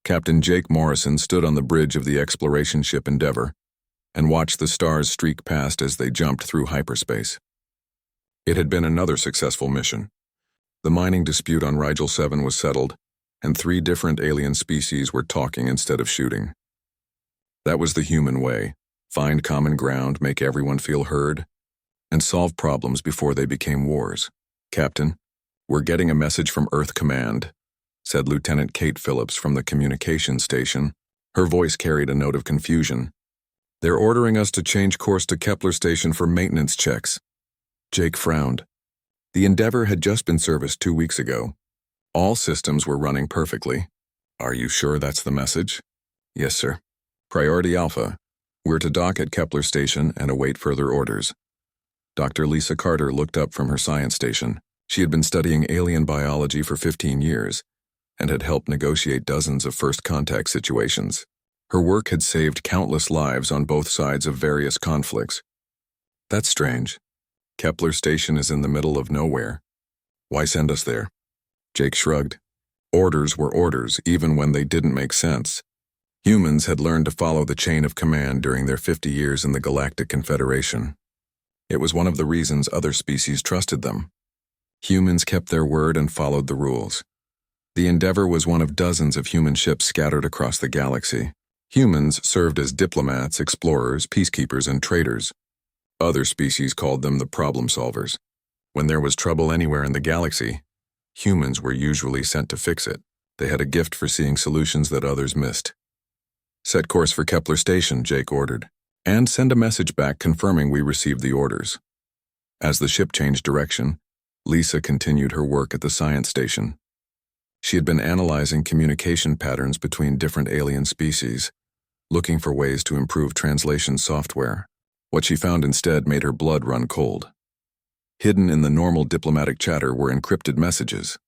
Captain Jake Morrison stood on the bridge of the exploration ship Endeavour and watched the stars streak past as they jumped through hyperspace. It had been another successful mission. The mining dispute on Rigel 7 was settled, and 3 different alien species were talking instead of shooting. That was the human way: find common ground, make everyone feel heard, and solve problems before they became wars. "Captain, we're getting a message from Earth Command," said Lieutenant Kate Phillips from the communications station. Her voice carried a note of confusion. "They're ordering us to change course to Kepler Station for maintenance checks." Jake frowned. The Endeavour had just been serviced 2 weeks ago. All systems were running perfectly. "Are you sure that's the message?" "Yes, sir. Priority Alpha. We're to dock at Kepler Station and await further orders." Dr. Lisa Carter looked up from her science station. She had been studying alien biology for 15 years and had helped negotiate dozens of first contact situations. Her work had saved countless lives on both sides of various conflicts. "That's strange. Kepler Station is in the middle of nowhere. Why send us there?" Jake shrugged. Orders were orders, even when they didn't make sense. Humans had learned to follow the chain of command during their 50 years in the Galactic Confederation. It was one of the reasons other species trusted them. Humans kept their word and followed the rules. The Endeavour was one of dozens of human ships scattered across the galaxy. Humans served as diplomats, explorers, peacekeepers, and traders. Other species called them the problem solvers. When there was trouble anywhere in the galaxy, humans were usually sent to fix it. They had a gift for seeing solutions that others missed. "Set course for Kepler Station," Jake ordered, "and send a message back confirming we received the orders." As the ship changed direction, Lisa continued her work at the science station. She had been analyzing communication patterns between different alien species, looking for ways to improve translation software. What she found instead made her blood run cold. Hidden in the normal diplomatic chatter were encrypted messages.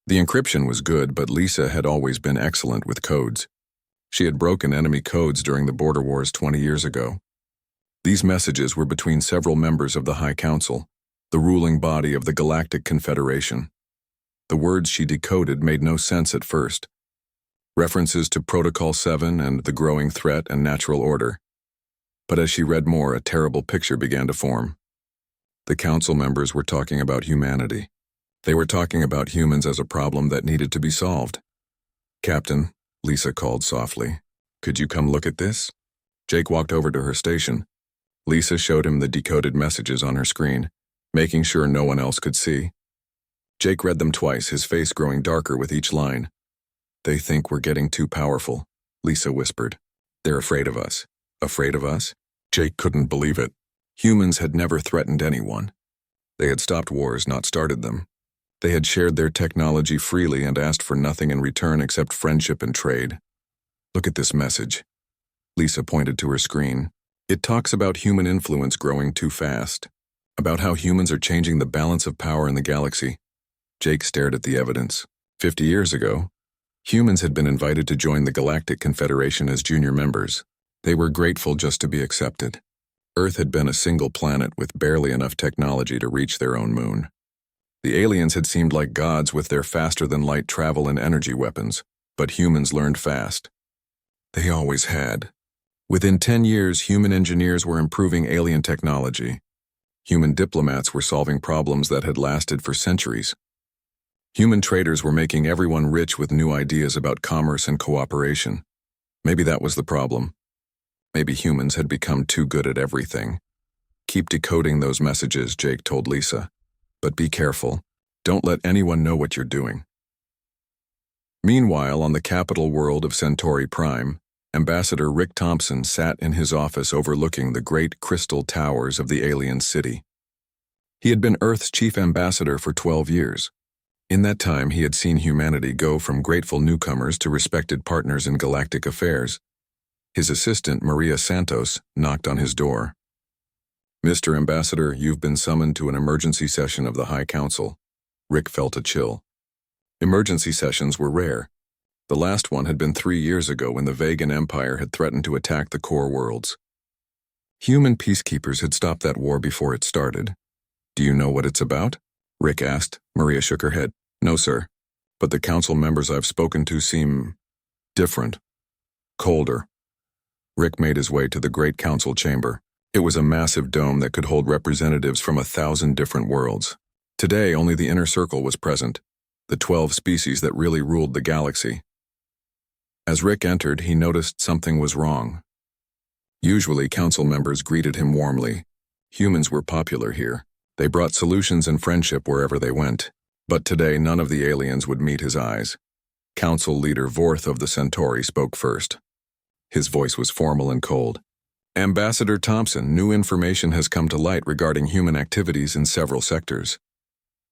The encryption was good, but Lisa had always been excellent with codes. She had broken enemy codes during the border wars 20 years ago. These messages were between several members of the High Council, the ruling body of the Galactic Confederation. The words she decoded made no sense at first. References to Protocol 7 and the growing threat and natural order. But as she read more, a terrible picture began to form. The council members were talking about humanity. They were talking about humans as a problem that needed to be solved. "Captain," Lisa called softly, "could you come look at this?" Jake walked over to her station. Lisa showed him the decoded messages on her screen, making sure no one else could see. Jake read them twice, his face growing darker with each line. "They think we're getting too powerful," Lisa whispered. "They're afraid of us." "Afraid of us?" Jake couldn't believe it. Humans had never threatened anyone. They had stopped wars, not started them. They had shared their technology freely and asked for nothing in return except friendship and trade. "Look at this message." Lisa pointed to her screen. "It talks about human influence growing too fast, about how humans are changing the balance of power in the galaxy." Jake stared at the evidence. 50 years ago, humans had been invited to join the Galactic Confederation as junior members. They were grateful just to be accepted. Earth had been a single planet with barely enough technology to reach their own moon. The aliens had seemed like gods with their faster-than-light travel and energy weapons, but humans learned fast. They always had. Within 10 years, human engineers were improving alien technology. Human diplomats were solving problems that had lasted for centuries. Human traders were making everyone rich with new ideas about commerce and cooperation. Maybe that was the problem. Maybe humans had become too good at everything. "Keep decoding those messages," Jake told Lisa. "But be careful. Don't let anyone know what you're doing." Meanwhile, on the capital world of Centauri Prime, Ambassador Rick Thompson sat in his office overlooking the great crystal towers of the alien city. He had been Earth's chief ambassador for 12 years. In that time, he had seen humanity go from grateful newcomers to respected partners in galactic affairs. His assistant, Maria Santos, knocked on his door. "Mr. Ambassador, you've been summoned to an emergency session of the High Council." Rick felt a chill. Emergency sessions were rare. The last one had been 3 years ago when the Vegan Empire had threatened to attack the core worlds. Human peacekeepers had stopped that war before it started. "Do you know what it's about?" Rick asked. Maria shook her head. "No, sir. But the council members I've spoken to seem Different. Colder. Rick made his way to the Great Council chamber. It was a massive dome that could hold representatives from 1,000 different worlds. Today, only the inner circle was present, the 12 species that really ruled the galaxy. As Rick entered, he noticed something was wrong. Usually, council members greeted him warmly. Humans were popular here. They brought solutions and friendship wherever they went. But today, none of the aliens would meet his eyes. Council leader Vorth of the Centauri spoke first. His voice was formal and cold. Ambassador Thompson, new information has come to light regarding human activities in several sectors.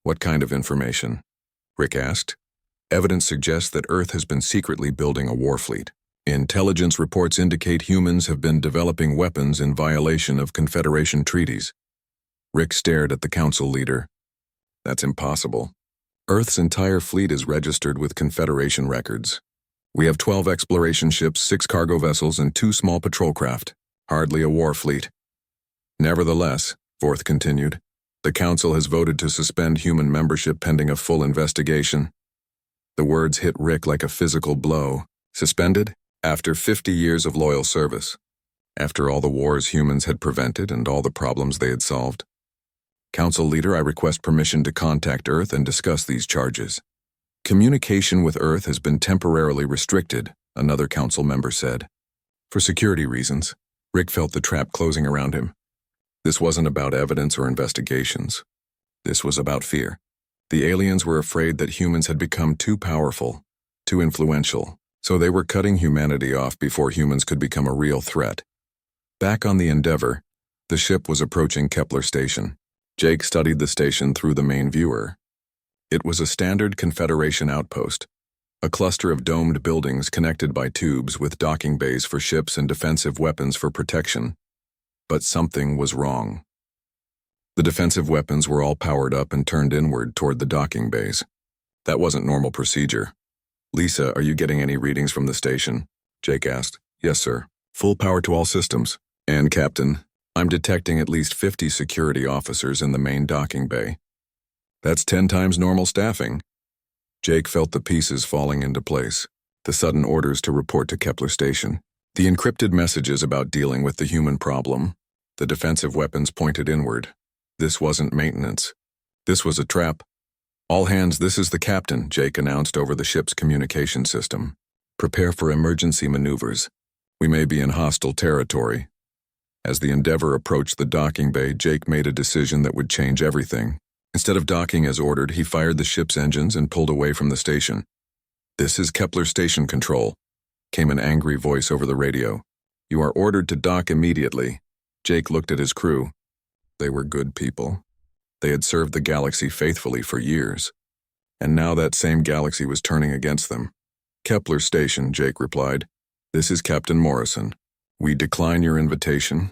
What kind of information? Rick asked. Evidence suggests that Earth has been secretly building a war fleet. Intelligence reports indicate humans have been developing weapons in violation of Confederation treaties. Rick stared at the council leader. That's impossible. Earth's entire fleet is registered with Confederation records. We have 12 exploration ships, 6 cargo vessels, and 2 small patrol craft. Hardly a war fleet. Nevertheless, Vorth continued, the council has voted to suspend human membership pending a full investigation. The words hit Rick like a physical blow. Suspended? After 50 years of loyal service. After all the wars humans had prevented and all the problems they had solved. Council leader, I request permission to contact Earth and discuss these charges. Communication with Earth has been temporarily restricted, another council member said. For security reasons. Rick felt the trap closing around him. This wasn't about evidence or investigations. This was about fear. The aliens were afraid that humans had become too powerful, too influential, so they were cutting humanity off before humans could become a real threat. Back on the Endeavor, the ship was approaching Kepler Station. Jake studied the station through the main viewer. It was a standard Confederation outpost, a cluster of domed buildings connected by tubes with docking bays for ships and defensive weapons for protection. But something was wrong. The defensive weapons were all powered up and turned inward toward the docking bays. That wasn't normal procedure. Lisa, are you getting any readings from the station? Jake asked. Yes, sir. Full power to all systems. And, Captain, I'm detecting at least 50 security officers in the main docking bay. That's 10 times normal staffing. Jake felt the pieces falling into place. The sudden orders to report to Kepler Station. The encrypted messages about dealing with the human problem. The defensive weapons pointed inward. This wasn't maintenance. This was a trap. All hands, this is the captain, Jake announced over the ship's communication system. Prepare for emergency maneuvers. We may be in hostile territory. As the Endeavor approached the docking bay, Jake made a decision that would change everything. Instead of docking as ordered, he fired the ship's engines and pulled away from the station. This is Kepler Station Control, came an angry voice over the radio. You are ordered to dock immediately. Jake looked at his crew. They were good people. They had served the galaxy faithfully for years. And now that same galaxy was turning against them. Kepler Station, Jake replied. This is Captain Morrison. We decline your invitation.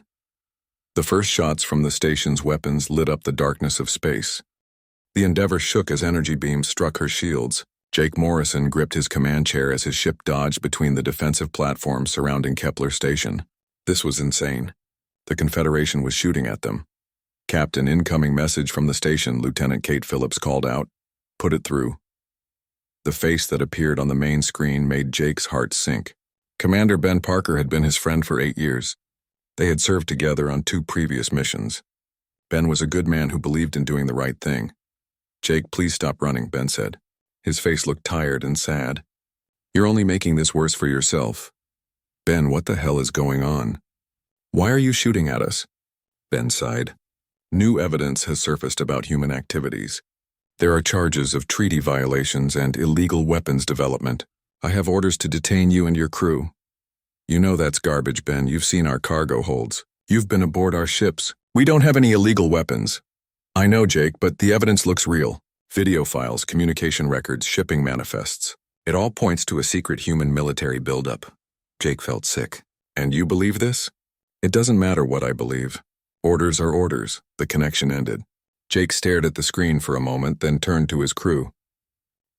The first shots from the station's weapons lit up the darkness of space. The Endeavor shook as energy beams struck her shields. Jake Morrison gripped his command chair as his ship dodged between the defensive platforms surrounding Kepler Station. This was insane. The Confederation was shooting at them. Captain, incoming message from the station, Lieutenant Kate Phillips called out. Put it through. The face that appeared on the main screen made Jake's heart sink. Commander Ben Parker had been his friend for 8 years. They had served together on 2 previous missions. Ben was a good man who believed in doing the right thing. Jake, please stop running, Ben said. His face looked tired and sad. You're only making this worse for yourself. Ben, what the hell is going on? Why are you shooting at us? Ben sighed. New evidence has surfaced about human activities. There are charges of treaty violations and illegal weapons development. I have orders to detain you and your crew. You know that's garbage, Ben. You've seen our cargo holds. You've been aboard our ships. We don't have any illegal weapons. I know, Jake, but the evidence looks real. Video files, communication records, shipping manifests. It all points to a secret human military buildup. Jake felt sick. And you believe this? It doesn't matter what I believe. Orders are orders. The connection ended. Jake stared at the screen for a moment, then turned to his crew.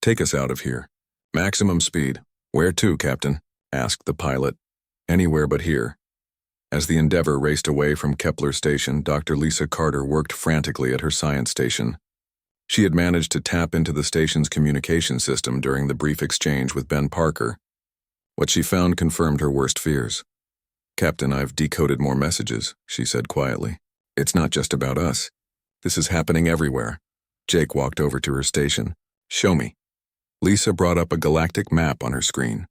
Take us out of here. Maximum speed. Where to, Captain? Asked the pilot. Anywhere but here. As the Endeavor raced away from Kepler Station, Dr. Lisa Carter worked frantically at her science station. She had managed to tap into the station's communication system during the brief exchange with Ben Parker. What she found confirmed her worst fears. "Captain, I've decoded more messages," she said quietly. "It's not just about us. This is happening everywhere." Jake walked over to her station. "Show me." Lisa brought up a galactic map on her screen.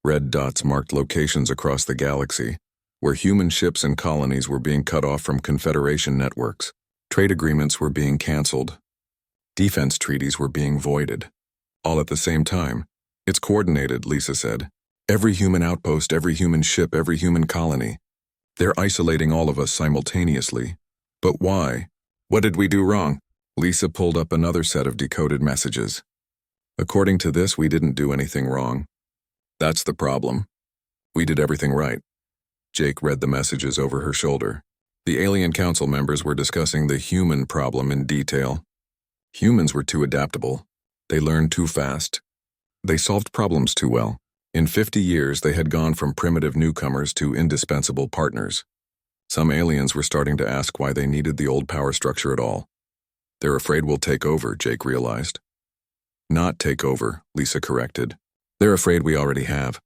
Red dots marked locations across the galaxy, where human ships and colonies were being cut off from Confederation networks. Trade agreements were being canceled. Defense treaties were being voided. All at the same time. "It's coordinated," Lisa said. "Every human outpost, every human ship, every human colony. They're isolating all of us simultaneously. But why? What did we do wrong?" Lisa pulled up another set of decoded messages. "According to this, we didn't do anything wrong. That's the problem. We did everything right." Jake read the messages over her shoulder. The alien council members were discussing the human problem in detail. Humans were too adaptable. They learned too fast. They solved problems too well. In 50 years, they had gone from primitive newcomers to indispensable partners. Some aliens were starting to ask why they needed the old power structure at all. "They're afraid we'll take over," Jake realized. "Not take over," Lisa corrected. "They're afraid we already have.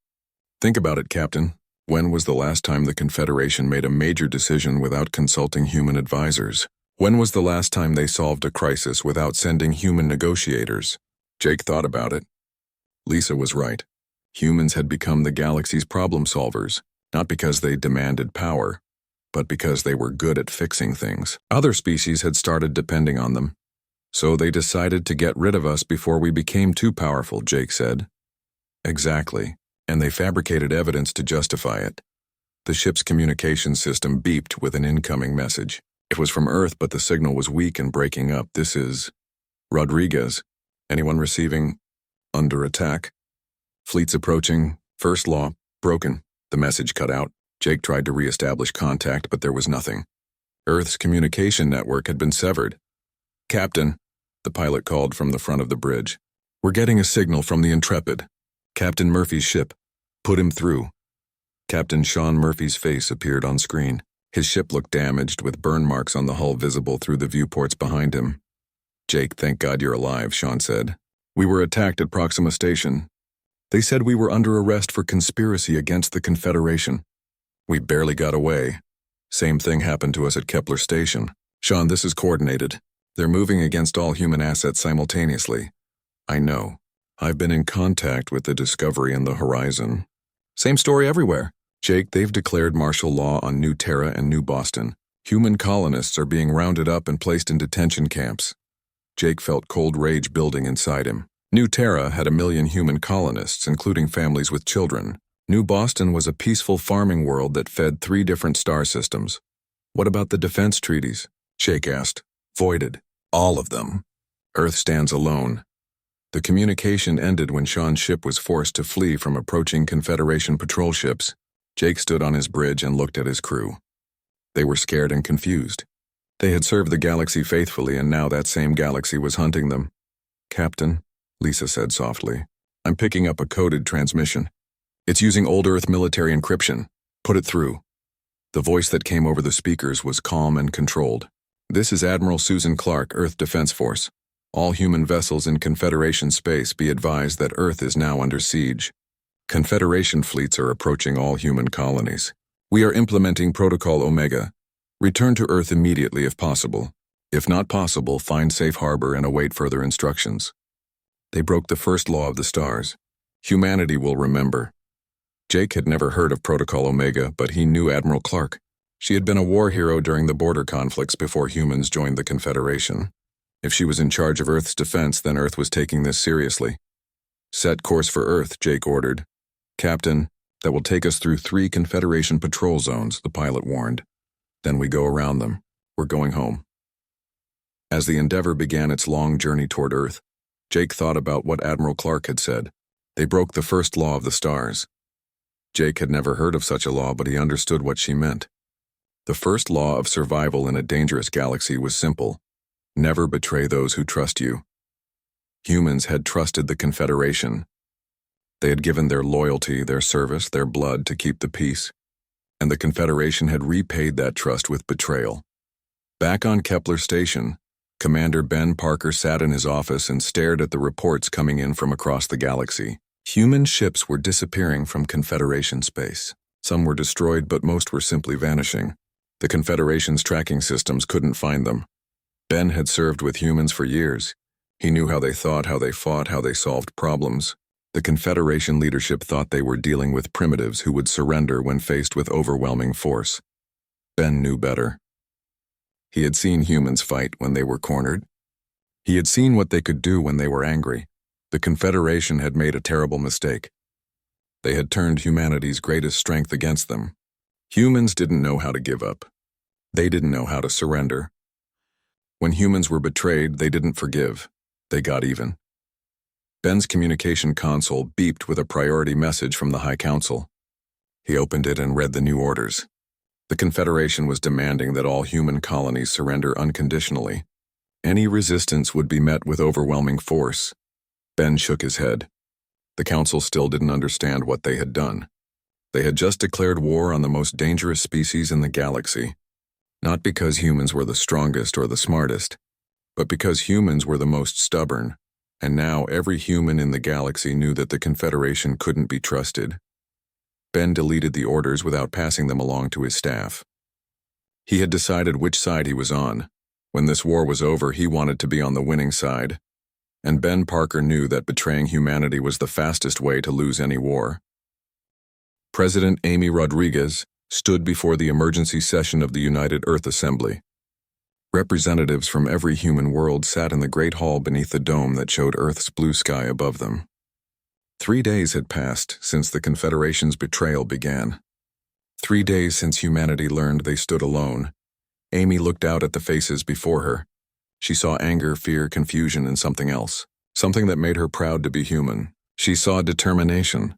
Think about it, Captain. When was the last time the Confederation made a major decision without consulting human advisors? When was the last time they solved a crisis without sending human negotiators?" Jake thought about it. Lisa was right. Humans had become the galaxy's problem solvers, not because they demanded power, but because they were good at fixing things. Other species had started depending on them. "So they decided to get rid of us before we became too powerful," Jake said. "Exactly. And they fabricated evidence to justify it." The ship's communication system beeped with an incoming message. It was from Earth, but the signal was weak and breaking up. "This is Rodriguez. Anyone receiving? Under attack. Fleets approaching. First law. Broken." The message cut out. Jake tried to re-establish contact, but there was nothing. Earth's communication network had been severed. "Captain," the pilot called from the front of the bridge. "We're getting a signal from the Intrepid. Captain Murphy's ship. Put him through." Captain Sean Murphy's face appeared on screen. His ship looked damaged, with burn marks on the hull visible through the viewports behind him. "Jake, thank God you're alive," Sean said. "We were attacked at Proxima Station. They said we were under arrest for conspiracy against the Confederation. We barely got away. Same thing happened to us at Kepler Station. Sean, this is coordinated. They're moving against all human assets simultaneously." "I know. I've been in contact with the Discovery and the Horizon." "Same story everywhere." "Jake, they've declared martial law on New Terra and New Boston. Human colonists are being rounded up and placed in detention camps." Jake felt cold rage building inside him. New Terra had 1 million human colonists, including families with children. New Boston was a peaceful farming world that fed 3 different star systems. "What about the defense treaties?" Jake asked. "Voided. All of them. Earth stands alone." The communication ended when Sean's ship was forced to flee from approaching Confederation patrol ships. Jake stood on his bridge and looked at his crew. They were scared and confused. They had served the galaxy faithfully, and now that same galaxy was hunting them. "Captain," Lisa said softly, "I'm picking up a coded transmission. It's using old Earth military encryption. Put it through." The voice that came over the speakers was calm and controlled. "This is Admiral Susan Clark, Earth Defense Force. All human vessels in Confederation space, be advised that Earth is now under siege. Confederation fleets are approaching all human colonies. We are implementing Protocol Omega. Return to Earth immediately if possible. If not possible, find safe harbor and await further instructions." They broke the first law of the stars. Humanity will remember. Jake had never heard of Protocol Omega, but he knew Admiral Clark. She had been a war hero during the border conflicts before humans joined the Confederation. If she was in charge of Earth's defense, then Earth was taking this seriously. "Set course for Earth," Jake ordered. "Captain, that will take us through 3 Confederation patrol zones," the pilot warned. "Then we go around them. We're going home." As the Endeavor began its long journey toward Earth, Jake thought about what Admiral Clark had said. They broke the first law of the stars. Jake had never heard of such a law, but he understood what she meant. The first law of survival in a dangerous galaxy was simple: never betray those who trust you. Humans had trusted the Confederation. They had given their loyalty, their service, their blood to keep the peace, and the Confederation had repaid that trust with betrayal. Back on Kepler Station, Commander Ben Parker sat in his office and stared at the reports coming in from across the galaxy. Human ships were disappearing from Confederation space. Some were destroyed, but most were simply vanishing. The Confederation's tracking systems couldn't find them. Ben had served with humans for years. He knew how they thought, how they fought, how they solved problems. The Confederation leadership thought they were dealing with primitives who would surrender when faced with overwhelming force. Ben knew better. He had seen humans fight when they were cornered. He had seen what they could do when they were angry. The Confederation had made a terrible mistake. They had turned humanity's greatest strength against them. Humans didn't know how to give up. They didn't know how to surrender. When humans were betrayed, they didn't forgive. They got even. Ben's communication console beeped with a priority message from the High Council. He opened it and read the new orders. The Confederation was demanding that all human colonies surrender unconditionally. Any resistance would be met with overwhelming force. Ben shook his head. The Council still didn't understand what they had done. They had just declared war on the most dangerous species in the galaxy. Not because humans were the strongest or the smartest, but because humans were the most stubborn. And now every human in the galaxy knew that the Confederation couldn't be trusted. Ben deleted the orders without passing them along to his staff. He had decided which side he was on. When this war was over, he wanted to be on the winning side. And Ben Parker knew that betraying humanity was the fastest way to lose any war. President Amy Rodriguez stood before the emergency session of the United Earth Assembly. Representatives from every human world sat in the great hall beneath the dome that showed Earth's blue sky above them. 3 days had passed since the Confederation's betrayal began. 3 days since humanity learned they stood alone. Amy looked out at the faces before her. She saw anger, fear, confusion, and something else. Something that made her proud to be human. She saw determination.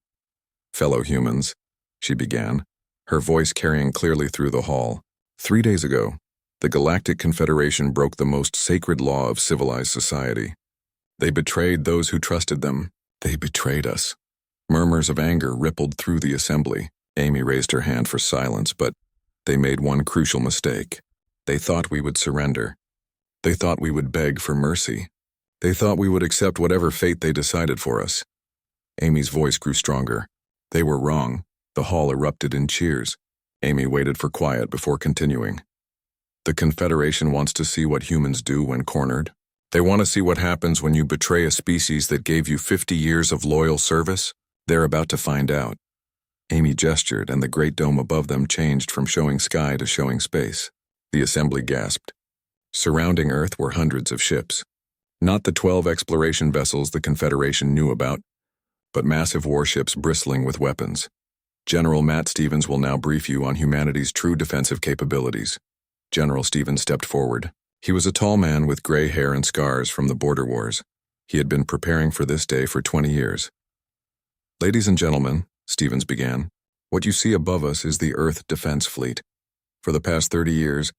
Fellow humans, she began, her voice carrying clearly through the hall. 3 days ago, the Galactic Confederation broke the most sacred law of civilized society. They betrayed those who trusted them. They betrayed us. Murmurs of anger rippled through the assembly. Amy raised her hand for silence, but they made one crucial mistake. They thought we would surrender. They thought we would beg for mercy. They thought we would accept whatever fate they decided for us. Amy's voice grew stronger. They were wrong. The hall erupted in cheers. Amy waited for quiet before continuing. The Confederation wants to see what humans do when cornered. They want to see what happens when you betray a species that gave you 50 years of loyal service. They're about to find out. Amy gestured, and the great dome above them changed from showing sky to showing space. The assembly gasped. Surrounding Earth were hundreds of ships. Not the 12 exploration vessels the Confederation knew about, but massive warships bristling with weapons. General Matt Stevens will now brief you on humanity's true defensive capabilities. General Stevens stepped forward. He was a tall man with gray hair and scars from the border wars. He had been preparing for this day for 20 years. Ladies and gentlemen, Stevens began, what you see above us is the Earth Defense Fleet. For the past 30 years,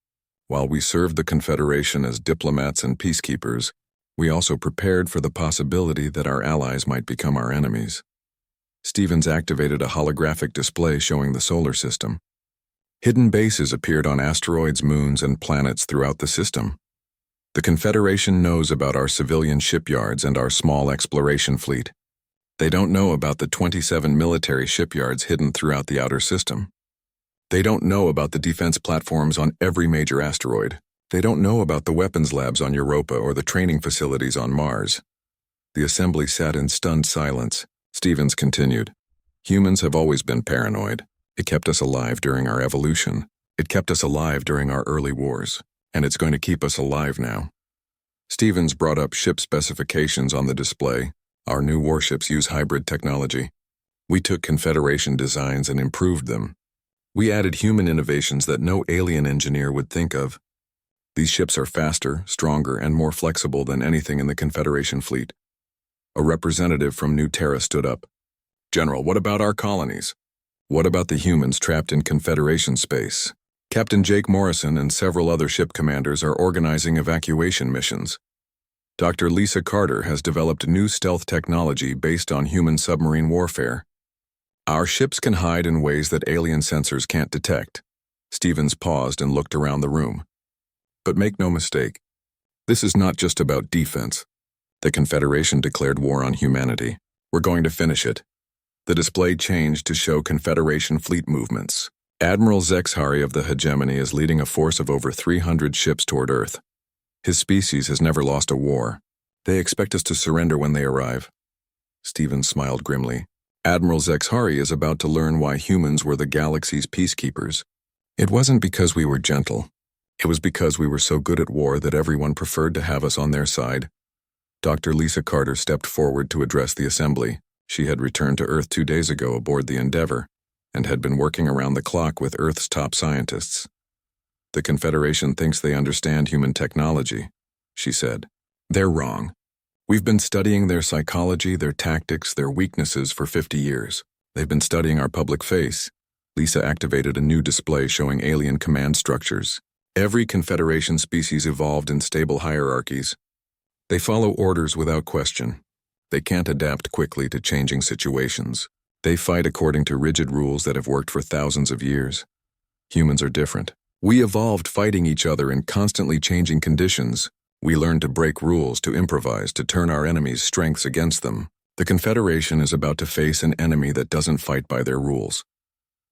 while we served the Confederation as diplomats and peacekeepers, we also prepared for the possibility that our allies might become our enemies. Stevens activated a holographic display showing the solar system. Hidden bases appeared on asteroids, moons, and planets throughout the system. The Confederation knows about our civilian shipyards and our small exploration fleet. They don't know about the 27 military shipyards hidden throughout the outer system. They don't know about the defense platforms on every major asteroid. They don't know about the weapons labs on Europa or the training facilities on Mars. The assembly sat in stunned silence. Stevens continued. Humans have always been paranoid. It kept us alive during our evolution. It kept us alive during our early wars. And it's going to keep us alive now. Stevens brought up ship specifications on the display. Our new warships use hybrid technology. We took Confederation designs and improved them. We added human innovations that no alien engineer would think of. These ships are faster, stronger, and more flexible than anything in the Confederation fleet. A representative from New Terra stood up. General, what about our colonies? What about the humans trapped in Confederation space? Captain Jake Morrison and several other ship commanders are organizing evacuation missions. Dr. Lisa Carter has developed new stealth technology based on human submarine warfare. Our ships can hide in ways that alien sensors can't detect. Stevens paused and looked around the room. But make no mistake, this is not just about defense. The Confederation declared war on humanity. We're going to finish it. The display changed to show Confederation fleet movements. Admiral Zexhari of the Hegemony is leading a force of over 300 ships toward Earth. His species has never lost a war. They expect us to surrender when they arrive. Stevens smiled grimly. Admiral Zexhari is about to learn why humans were the galaxy's peacekeepers. It wasn't because we were gentle. It was because we were so good at war that everyone preferred to have us on their side. Dr. Lisa Carter stepped forward to address the assembly. She had returned to Earth 2 days ago aboard the Endeavour, and had been working around the clock with Earth's top scientists. The Confederation thinks they understand human technology, she said. They're wrong. We've been studying their psychology, their tactics, their weaknesses for 50 years. They've been studying our public face. Lisa activated a new display showing alien command structures. Every Confederation species evolved in stable hierarchies. They follow orders without question. They can't adapt quickly to changing situations. They fight according to rigid rules that have worked for thousands of years. Humans are different. We evolved fighting each other in constantly changing conditions. We learned to break rules, to improvise, to turn our enemies' strengths against them. The Confederation is about to face an enemy that doesn't fight by their rules.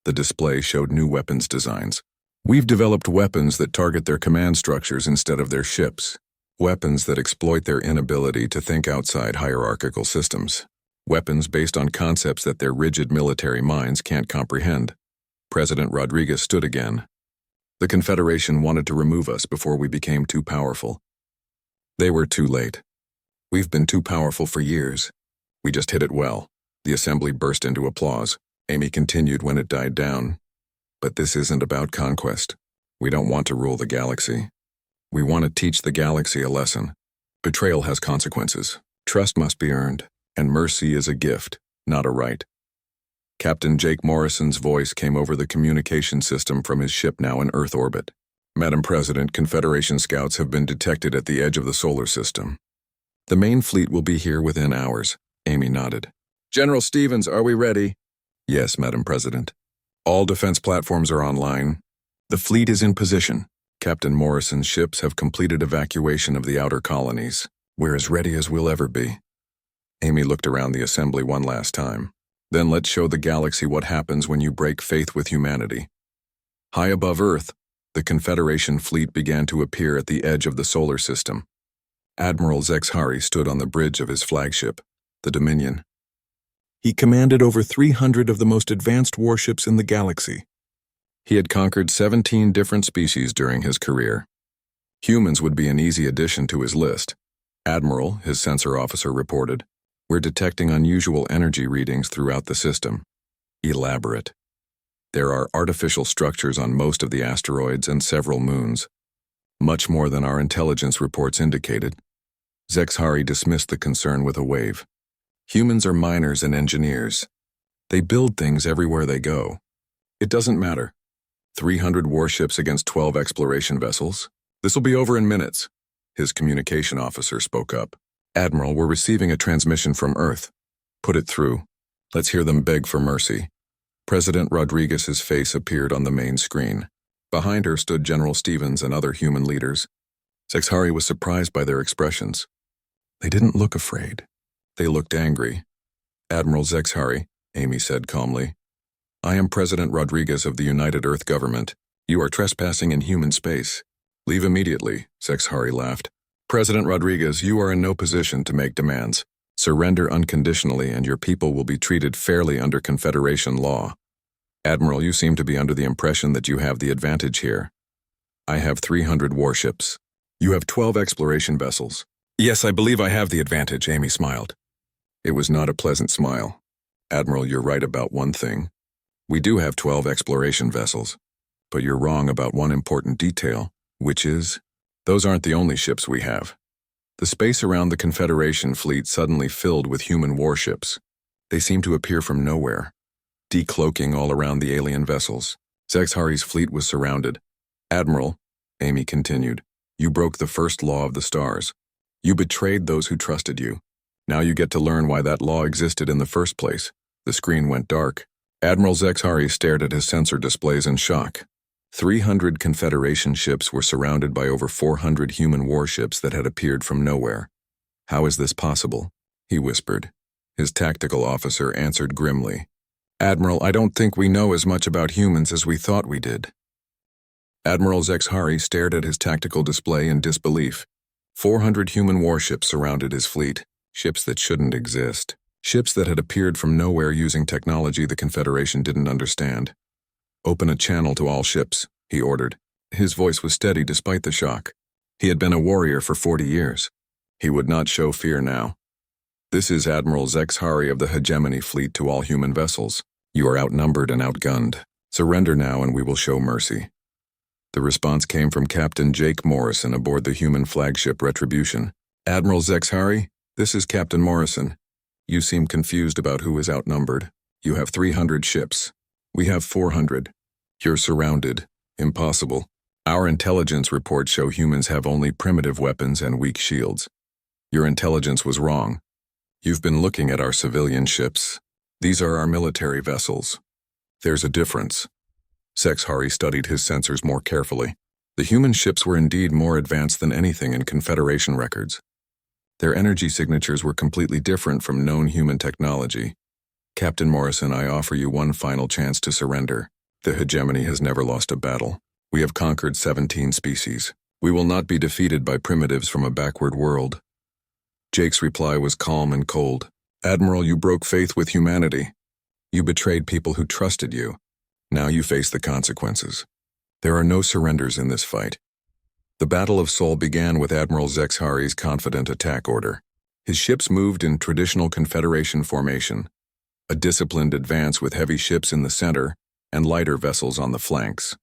The display showed new weapons designs. We've developed weapons that target their command structures instead of their ships. Weapons that exploit their inability to think outside hierarchical systems. Weapons based on concepts that their rigid military minds can't comprehend. President Rodriguez stood again. The Confederation wanted to remove us before we became too powerful. They were too late. We've been too powerful for years. We just hit it well. The assembly burst into applause. Amy continued when it died down. But this isn't about conquest. We don't want to rule the galaxy. We want to teach the galaxy a lesson. Betrayal has consequences. Trust must be earned. And mercy is a gift, not a right. Captain Jake Morrison's voice came over the communication system from his ship now in Earth orbit. Madam President, Confederation scouts have been detected at the edge of the solar system. The main fleet will be here within hours. Amy nodded. General Stevens, are we ready? Yes, Madam President. All defense platforms are online. The fleet is in position. Captain Morrison's ships have completed evacuation of the outer colonies. We're as ready as we'll ever be. Amy looked around the assembly one last time. Then let's show the galaxy what happens when you break faith with humanity. High above Earth, the Confederation fleet began to appear at the edge of the solar system. Admiral Zexhari stood on the bridge of his flagship, the Dominion. He commanded over 300 of the most advanced warships in the galaxy. He had conquered 17 different species during his career. Humans would be an easy addition to his list. Admiral, his sensor officer, reported, we're detecting unusual energy readings throughout the system. Elaborate. There are artificial structures on most of the asteroids and several moons. Much more than our intelligence reports indicated. Zexhari dismissed the concern with a wave. Humans are miners and engineers. They build things everywhere they go. It doesn't matter. 300 warships against 12 exploration vessels. This'll be over in minutes. His communication officer spoke up. Admiral, we're receiving a transmission from Earth. Put it through. Let's hear them beg for mercy. President Rodriguez's face appeared on the main screen. Behind her stood General Stevens and other human leaders. Zexhari was surprised by their expressions. They didn't look afraid. They looked angry. Admiral Zexhari, Amy said calmly, I am President Rodriguez of the United Earth Government. You are trespassing in human space. Leave immediately, Zexhari laughed. President Rodriguez, you are in no position to make demands. Surrender unconditionally and your people will be treated fairly under Confederation law. Admiral, you seem to be under the impression that you have the advantage here. I have 300 warships. You have 12 exploration vessels. Yes, I believe I have the advantage, Amy smiled. It was not a pleasant smile. Admiral, you're right about one thing. We do have 12 exploration vessels, but you're wrong about one important detail, which is, those aren't the only ships we have. The space around the Confederation fleet suddenly filled with human warships. They seemed to appear from nowhere, decloaking all around the alien vessels. Zexhari's fleet was surrounded. Admiral, Amy continued, you broke the first law of the stars. You betrayed those who trusted you. Now you get to learn why that law existed in the first place. The screen went dark. Admiral Zexhari stared at his sensor displays in shock. 300 Confederation ships were surrounded by over 400 human warships that had appeared from nowhere. How is this possible? He whispered. His tactical officer answered grimly. "Admiral, I don't think we know as much about humans as we thought we did." Admiral Zexhari stared at his tactical display in disbelief. 400 human warships surrounded his fleet, ships that shouldn't exist. Ships that had appeared from nowhere using technology the Confederation didn't understand. "Open a channel to all ships," he ordered. His voice was steady despite the shock. He had been a warrior for 40 years. He would not show fear now. "This is Admiral Zexhari of the Hegemony Fleet to all human vessels. You are outnumbered and outgunned. Surrender now and we will show mercy." The response came from Captain Jake Morrison aboard the human flagship Retribution. "Admiral Zexhari, this is Captain Morrison. You seem confused about who is outnumbered. You have 300 ships. We have 400. You're surrounded. Impossible. Our intelligence reports show humans have only primitive weapons and weak shields. Your intelligence was wrong. You've been looking at our civilian ships. These are our military vessels. There's a difference." Zexhari studied his sensors more carefully. The human ships were indeed more advanced than anything in Confederation records. Their energy signatures were completely different from known human technology. "Captain Morrison, I offer you one final chance to surrender. The hegemony has never lost a battle. We have conquered 17 species. We will not be defeated by primitives from a backward world." Jake's reply was calm and cold. "Admiral, you broke faith with humanity. You betrayed people who trusted you. Now you face the consequences. There are no surrenders in this fight." The Battle of Seoul began with Admiral Zexhari's confident attack order. His ships moved in traditional Confederation formation, a disciplined advance with heavy ships in the center and lighter vessels on the flanks.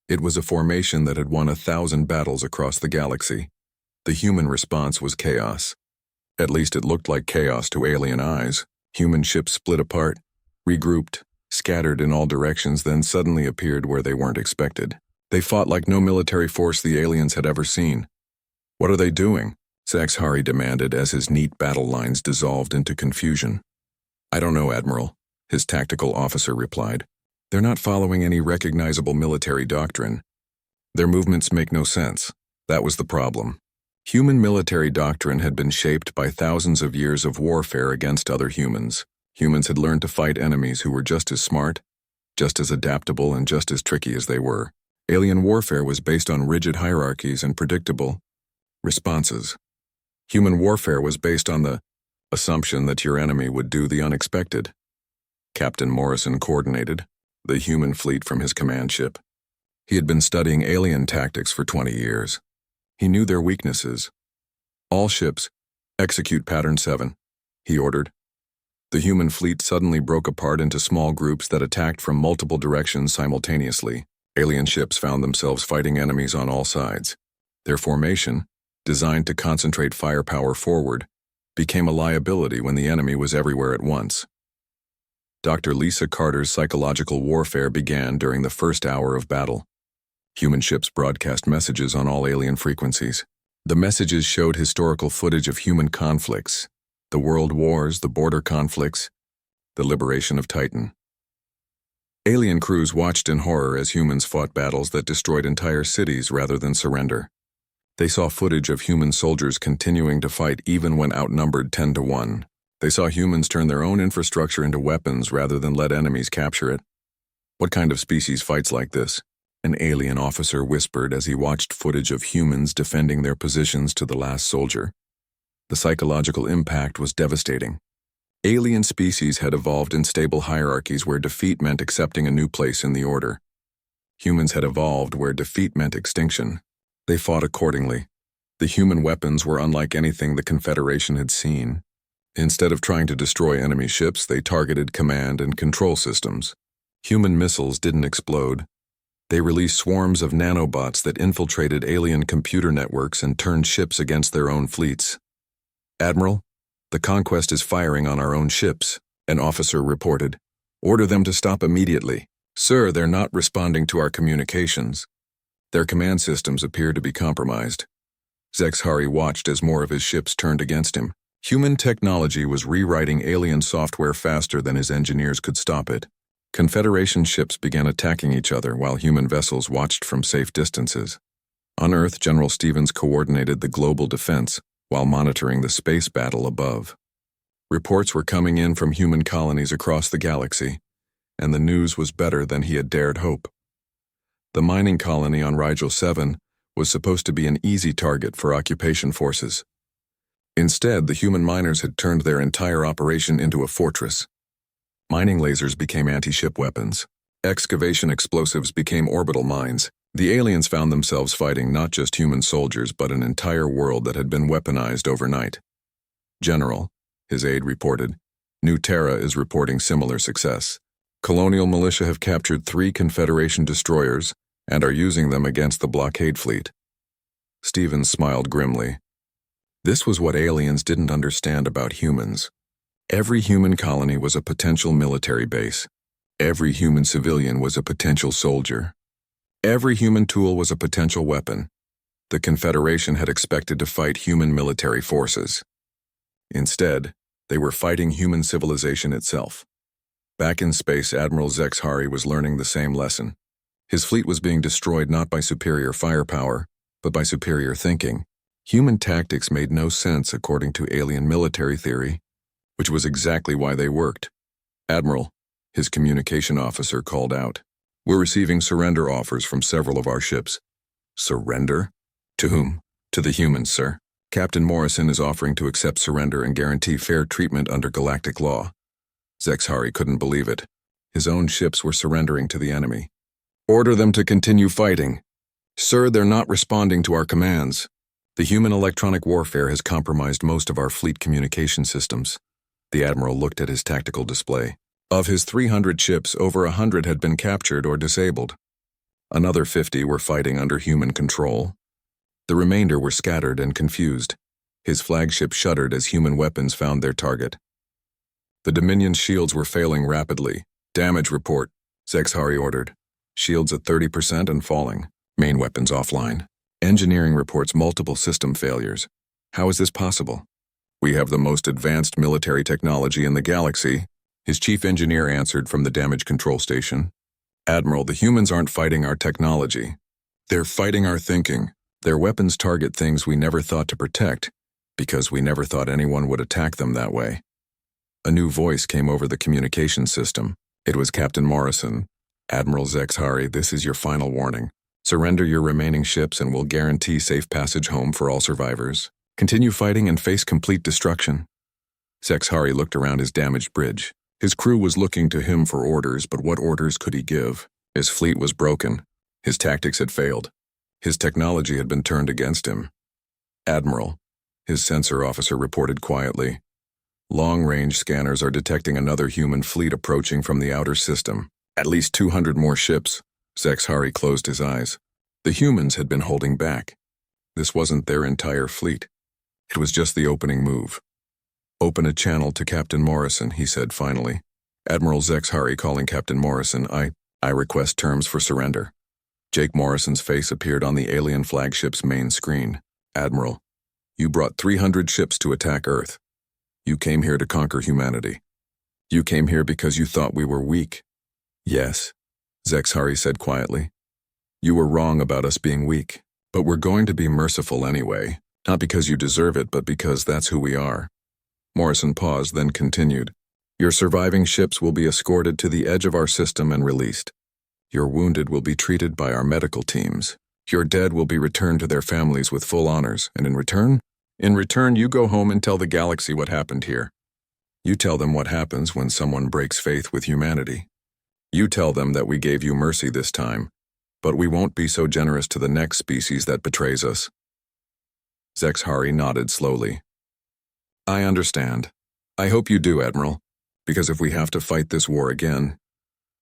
It was a formation that had won 1,000 battles across the galaxy. The human response was chaos. At least it looked like chaos to alien eyes. Human ships split apart, regrouped, scattered in all directions, then suddenly appeared where they weren't expected. They fought like no military force the aliens had ever seen. "What are they doing?" Zexhari demanded as his neat battle lines dissolved into confusion. "I don't know, Admiral," his tactical officer replied. "They're not following any recognizable military doctrine. Their movements make no sense. That was the problem. Human military doctrine had been shaped by thousands of years of warfare against other humans. Humans had learned to fight enemies who were just as smart, just as adaptable, and just as tricky as they were. Alien warfare was based on rigid hierarchies and predictable responses. Human warfare was based on the assumption that your enemy would do the unexpected." Captain Morrison coordinated the human fleet from his command ship. He had been studying alien tactics for 20 years. He knew their weaknesses. "All ships, execute Pattern 7, he ordered. The human fleet suddenly broke apart into small groups that attacked from multiple directions simultaneously. Alien ships found themselves fighting enemies on all sides. Their formation, designed to concentrate firepower forward, became a liability when the enemy was everywhere at once. Dr. Lisa Carter's psychological warfare began during the first hour of battle. Human ships broadcast messages on all alien frequencies. The messages showed historical footage of human conflicts, the world wars, the border conflicts, the liberation of Titan. Alien crews watched in horror as humans fought battles that destroyed entire cities rather than surrender. They saw footage of human soldiers continuing to fight even when outnumbered 10 to 1. They saw humans turn their own infrastructure into weapons rather than let enemies capture it. "What kind of species fights like this?" an alien officer whispered as he watched footage of humans defending their positions to the last soldier. The psychological impact was devastating. Alien species had evolved in stable hierarchies where defeat meant accepting a new place in the order. Humans had evolved where defeat meant extinction. They fought accordingly. The human weapons were unlike anything the Confederation had seen. Instead of trying to destroy enemy ships, they targeted command and control systems. Human missiles didn't explode. They released swarms of nanobots that infiltrated alien computer networks and turned ships against their own fleets. "Admiral, the Conquest is firing on our own ships," an officer reported. "Order them to stop immediately." "Sir, they're not responding to our communications. Their command systems appear to be compromised." Zexhari watched as more of his ships turned against him. Human technology was rewriting alien software faster than his engineers could stop it. Confederation ships began attacking each other while human vessels watched from safe distances. On Earth, General Stevens coordinated the global defense while monitoring the space battle above. Reports were coming in from human colonies across the galaxy, and the news was better than he had dared hope. The mining colony on Rigel 7 was supposed to be an easy target for occupation forces. Instead, the human miners had turned their entire operation into a fortress. Mining lasers became anti-ship weapons. Excavation explosives became orbital mines. The aliens found themselves fighting not just human soldiers but an entire world that had been weaponized overnight. General, his aide reported, New Terra is reporting similar success. Colonial militia have captured 3 Confederation destroyers and are using them against the blockade fleet. Stevens smiled grimly. This was what aliens didn't understand about humans. Every human colony was a potential military base. Every human civilian was a potential soldier. Every human tool was a potential weapon. The Confederation had expected to fight human military forces. Instead, they were fighting human civilization itself. Back in space, Admiral Zexhari was learning the same lesson. His fleet was being destroyed not by superior firepower, but by superior thinking. Human tactics made no sense according to alien military theory, which was exactly why they worked. Admiral, his communication officer called out, "We're receiving surrender offers from several of our ships." Surrender? To whom? To the humans, sir. Captain Morrison is offering to accept surrender and guarantee fair treatment under galactic law. Zexhari couldn't believe it. His own ships were surrendering to the enemy. Order them to continue fighting. Sir, they're not responding to our commands. The human electronic warfare has compromised most of our fleet communication systems. The Admiral looked at his tactical display. Of his 300 ships, over 100 had been captured or disabled. Another 50 were fighting under human control. The remainder were scattered and confused. His flagship shuddered as human weapons found their target. The Dominion's shields were failing rapidly. Damage report, Zexhari ordered. Shields at 30% and falling. Main weapons offline. Engineering reports multiple system failures. How is this possible? We have the most advanced military technology in the galaxy, his chief engineer answered from the damage control station. Admiral, the humans aren't fighting our technology. They're fighting our thinking. Their weapons target things we never thought to protect, because we never thought anyone would attack them that way. A new voice came over the communication system. It was Captain Morrison. Admiral Zexhari, this is your final warning. Surrender your remaining ships and we'll guarantee safe passage home for all survivors. Continue fighting and face complete destruction. Zexhari looked around his damaged bridge. His crew was looking to him for orders, but what orders could he give? His fleet was broken. His tactics had failed. His technology had been turned against him. Admiral, his sensor officer reported quietly. Long-range scanners are detecting another human fleet approaching from the outer system. At least 200 more ships. Zexhari closed his eyes. The humans had been holding back. This wasn't their entire fleet. It was just the opening move. Open a channel to Captain Morrison, he said finally. Admiral Zexhari calling Captain Morrison, I request terms for surrender. Jake Morrison's face appeared on the alien flagship's main screen. Admiral, you brought 300 ships to attack Earth. You came here to conquer humanity. You came here because you thought we were weak. Yes, Zexhari said quietly. You were wrong about us being weak, but we're going to be merciful anyway, not because you deserve it, but because that's who we are. Morrison paused, then continued. Your surviving ships will be escorted to the edge of our system and released. Your wounded will be treated by our medical teams. Your dead will be returned to their families with full honors, and in return, you go home and tell the galaxy what happened here. You tell them what happens when someone breaks faith with humanity. You tell them that we gave you mercy this time, but we won't be so generous to the next species that betrays us. Zexhari nodded slowly. I understand. I hope you do, Admiral, because if we have to fight this war again,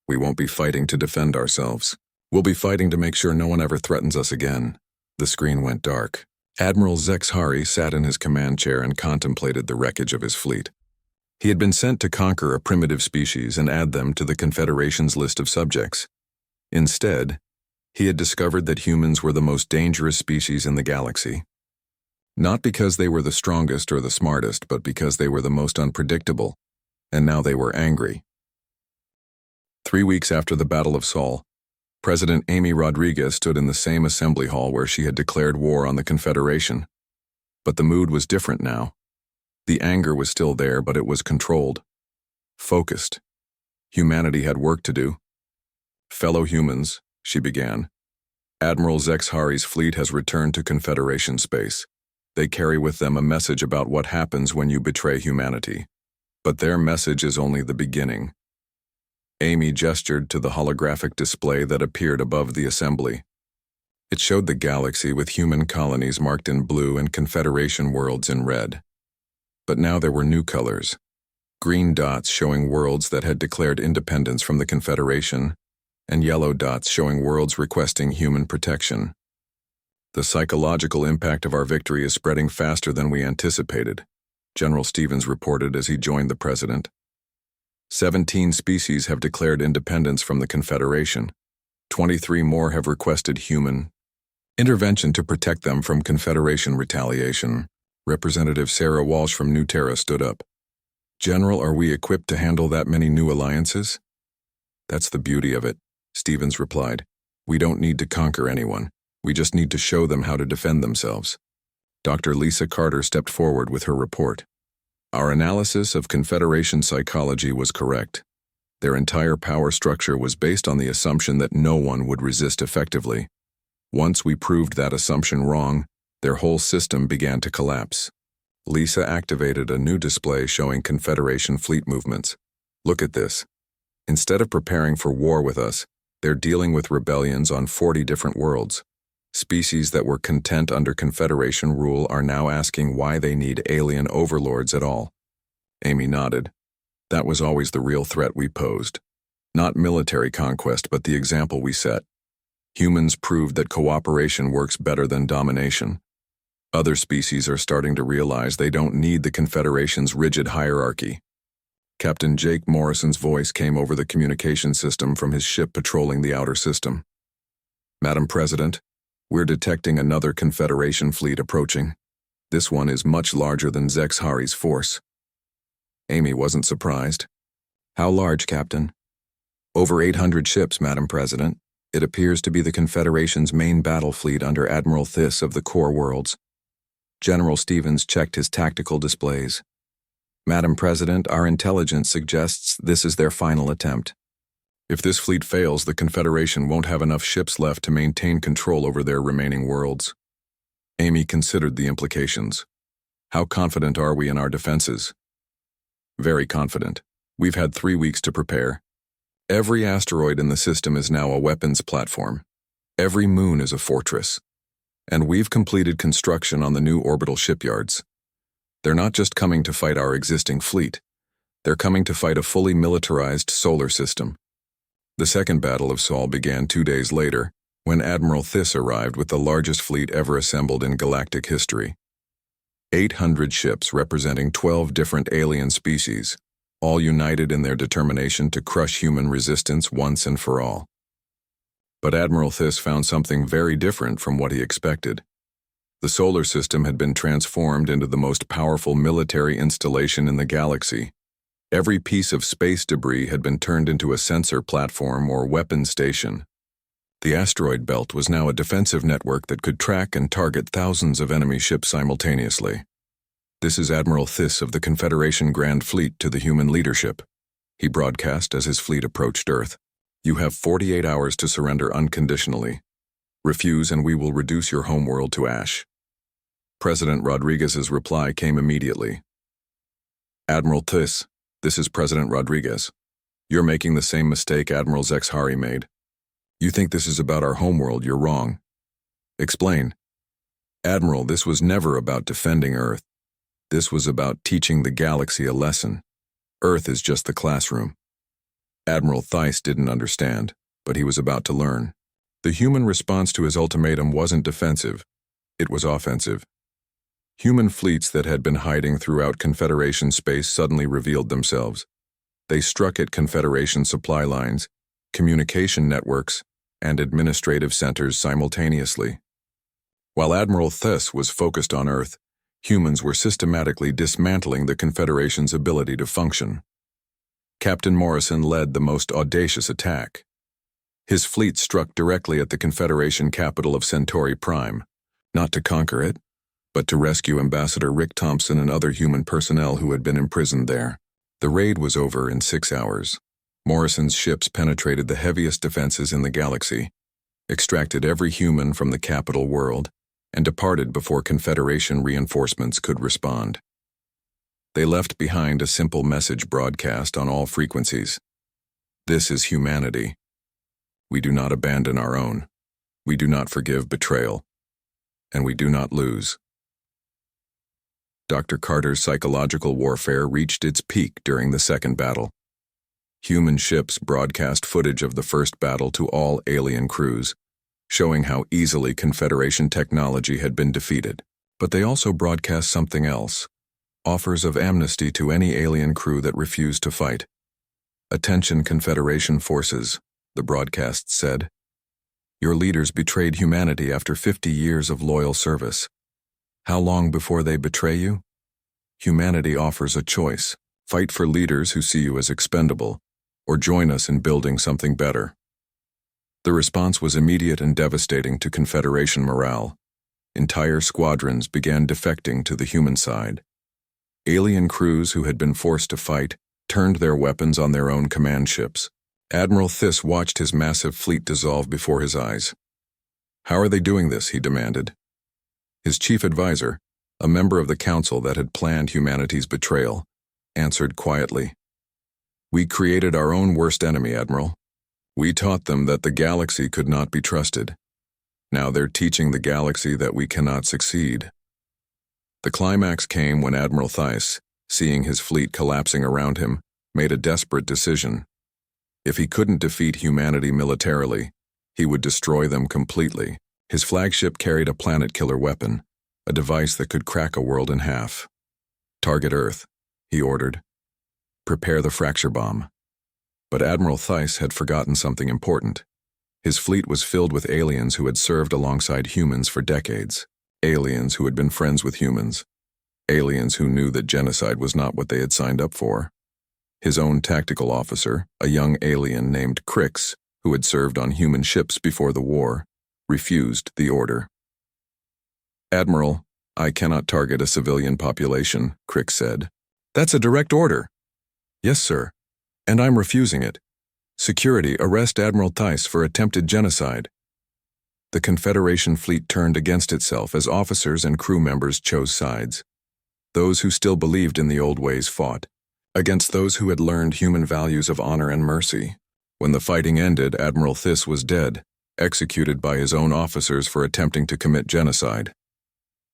we won't be fighting to defend ourselves. We'll be fighting to make sure no one ever threatens us again. The screen went dark. Admiral Zexhari sat in his command chair and contemplated the wreckage of his fleet. He had been sent to conquer a primitive species and add them to the Confederation's list of subjects. Instead, he had discovered that humans were the most dangerous species in the galaxy. Not because they were the strongest or the smartest, but because they were the most unpredictable, and now they were angry. 3 weeks after the Battle of Sol, President Amy Rodriguez stood in the same assembly hall where she had declared war on the Confederation. But the mood was different now. The anger was still there, but it was controlled. Focused. Humanity had work to do. "Fellow humans," she began. "Admiral Zexhari's fleet has returned to Confederation space. They carry with them a message about what happens when you betray humanity. But their message is only the beginning." Amy gestured to the holographic display that appeared above the assembly. It showed the galaxy with human colonies marked in blue and Confederation worlds in red. But now there were new colors. Green dots showing worlds that had declared independence from the Confederation, and yellow dots showing worlds requesting human protection. "The psychological impact of our victory is spreading faster than we anticipated," General Stevens reported as he joined the president. 17 species have declared independence from the Confederation. 23 more have requested human intervention to protect them from Confederation retaliation. Representative Sarah Walsh from New Terra stood up. "General, are we equipped to handle that many new alliances?" "That's the beauty of it," Stevens replied. "We don't need to conquer anyone. We just need to show them how to defend themselves." Dr. Lisa Carter stepped forward with her report. "Our analysis of Confederation psychology was correct. Their entire power structure was based on the assumption that no one would resist effectively. Once we proved that assumption wrong, their whole system began to collapse." Lisa activated a new display showing Confederation fleet movements. "Look at this. Instead of preparing for war with us, they're dealing with rebellions on 40 different worlds. Species that were content under Confederation rule are now asking why they need alien overlords at all." Amy nodded. "That was always the real threat we posed. Not military conquest, but the example we set. Humans proved that cooperation works better than domination. Other species are starting to realize they don't need the Confederation's rigid hierarchy." Captain Jake Morrison's voice came over the communication system from his ship patrolling the outer system. "Madam President, we're detecting another Confederation fleet approaching. This one is much larger than Zexhari's force." Amy wasn't surprised. "How large, Captain?" "Over 800 ships, Madam President. It appears to be the Confederation's main battle fleet under Admiral Thiss of the Core Worlds." General Stevens checked his tactical displays. "Madam President, our intelligence suggests this is their final attempt. If this fleet fails, the Confederation won't have enough ships left to maintain control over their remaining worlds." Amy considered the implications. "How confident are we in our defenses?" "Very confident. We've had 3 weeks to prepare. Every asteroid in the system is now a weapons platform. Every moon is a fortress. And we've completed construction on the new orbital shipyards. They're not just coming to fight our existing fleet. They're coming to fight a fully militarized solar system." The Second Battle of Sol began 2 days later, when Admiral Thiss arrived with the largest fleet ever assembled in galactic history. 800 ships representing 12 different alien species, all united in their determination to crush human resistance once and for all. But Admiral Thiss found something very different from what he expected. The solar system had been transformed into the most powerful military installation in the galaxy. Every piece of space debris had been turned into a sensor platform or weapon station. The asteroid belt was now a defensive network that could track and target thousands of enemy ships simultaneously. "This is Admiral Thiss of the Confederation Grand Fleet to the human leadership," he broadcast as his fleet approached Earth. "You have 48 hours to surrender unconditionally. Refuse and we will reduce your homeworld to ash." President Rodriguez's reply came immediately. "Admiral Thiss, this is President Rodriguez. You're making the same mistake Admiral Zexhari made. You think this is about our homeworld, you're wrong. Explain." "Admiral, this was never about defending Earth. This was about teaching the galaxy a lesson. Earth is just the classroom." Admiral Thiss didn't understand, but he was about to learn. The human response to his ultimatum wasn't defensive, it was offensive. Human fleets that had been hiding throughout Confederation space suddenly revealed themselves. They struck at Confederation supply lines, communication networks, and administrative centers simultaneously. While Admiral Thiss was focused on Earth, humans were systematically dismantling the Confederation's ability to function. Captain Morrison led the most audacious attack. His fleet struck directly at the Confederation capital of Centauri Prime, not to conquer it, but to rescue Ambassador Rick Thompson and other human personnel who had been imprisoned there. The raid was over in 6 hours. Morrison's ships penetrated the heaviest defenses in the galaxy, extracted every human from the capital world, and departed before Confederation reinforcements could respond. They left behind a simple message broadcast on all frequencies. This is humanity. We do not abandon our own. We do not forgive betrayal. And we do not lose. Dr. Carter's psychological warfare reached its peak during the second battle. Human ships broadcast footage of the first battle to all alien crews, showing how easily Confederation technology had been defeated. But they also broadcast something else, offers of amnesty to any alien crew that refused to fight. Attention Confederation forces, the broadcast said. Your leaders betrayed humanity after 50 years of loyal service. How long before they betray you? Humanity offers a choice. Fight for leaders who see you as expendable, or join us in building something better. The response was immediate and devastating to Confederation morale. Entire squadrons began defecting to the human side. Alien crews who had been forced to fight turned their weapons on their own command ships. Admiral Thiss watched his massive fleet dissolve before his eyes. How are they doing this, he demanded. His chief advisor, a member of the council that had planned humanity's betrayal, answered quietly. We created our own worst enemy, Admiral. We taught them that the galaxy could not be trusted. Now they're teaching the galaxy that we cannot succeed. The climax came when Admiral Thiss, seeing his fleet collapsing around him, made a desperate decision. If he couldn't defeat humanity militarily, he would destroy them completely. His flagship carried a planet-killer weapon, a device that could crack a world in half. Target Earth, he ordered. Prepare the fracture bomb. But Admiral Thiss had forgotten something important. His fleet was filled with aliens who had served alongside humans for decades. Aliens who had been friends with humans. Aliens who knew that genocide was not what they had signed up for. His own tactical officer, a young alien named Crix, who had served on human ships before the war, refused the order. Admiral, I cannot target a civilian population, Crix said. That's a direct order. Yes, sir. And I'm refusing it. Security, arrest Admiral Thiss for attempted genocide. The Confederation fleet turned against itself as officers and crew members chose sides. Those who still believed in the old ways fought, against those who had learned human values of honor and mercy. When the fighting ended, Admiral Thiss was dead, executed by his own officers for attempting to commit genocide.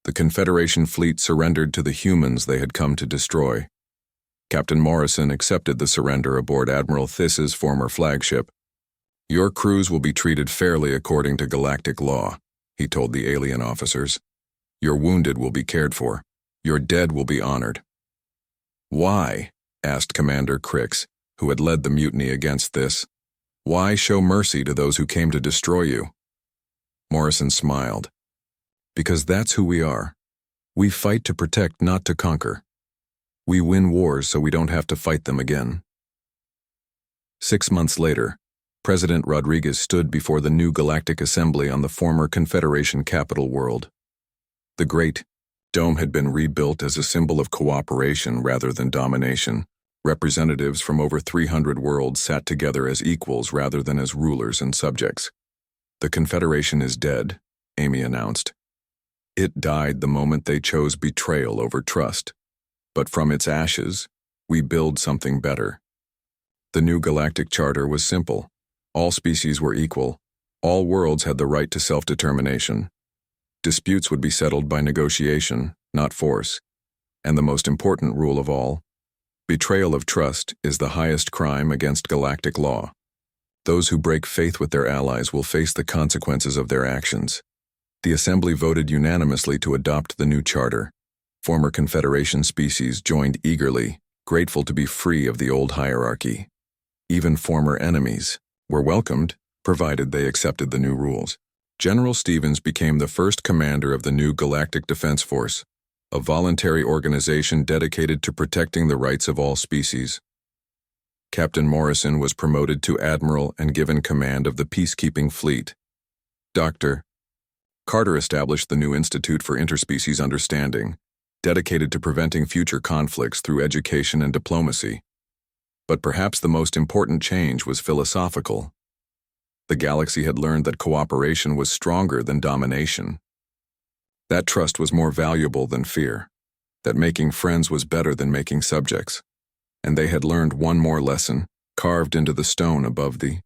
The Confederation fleet surrendered to the humans they had come to destroy. Captain Morrison accepted the surrender aboard Admiral Thiss's former flagship. Your crews will be treated fairly according to galactic law, he told the alien officers. Your wounded will be cared for. Your dead will be honored. Why? Asked Commander Crix, who had led the mutiny against this. Why show mercy to those who came to destroy you? Morrison smiled. Because that's who we are. We fight to protect, not to conquer. We win wars so we don't have to fight them again. 6 months later, President Rodriguez stood before the new Galactic Assembly on the former Confederation capital world. The Great Dome had been rebuilt as a symbol of cooperation rather than domination. Representatives from over 300 worlds sat together as equals rather than as rulers and subjects. The Confederation is dead, Amy announced. It died the moment they chose betrayal over trust. But from its ashes, we build something better. The new Galactic Charter was simple. All species were equal. All worlds had the right to self-determination. Disputes would be settled by negotiation, not force. And the most important rule of all, betrayal of trust is the highest crime against galactic law. Those who break faith with their allies will face the consequences of their actions. The Assembly voted unanimously to adopt the new charter. Former Confederation species joined eagerly, grateful to be free of the old hierarchy. Even former enemies were welcomed, provided they accepted the new rules. General Stevens became the first commander of the new Galactic Defense Force, a voluntary organization dedicated to protecting the rights of all species. Captain Morrison was promoted to admiral and given command of the peacekeeping fleet. Dr. Carter established the new Institute for Interspecies Understanding, dedicated to preventing future conflicts through education and diplomacy. But perhaps the most important change was philosophical. The galaxy had learned that cooperation was stronger than domination. That trust was more valuable than fear, that making friends was better than making subjects. And they had learned one more lesson, carved into the stone above the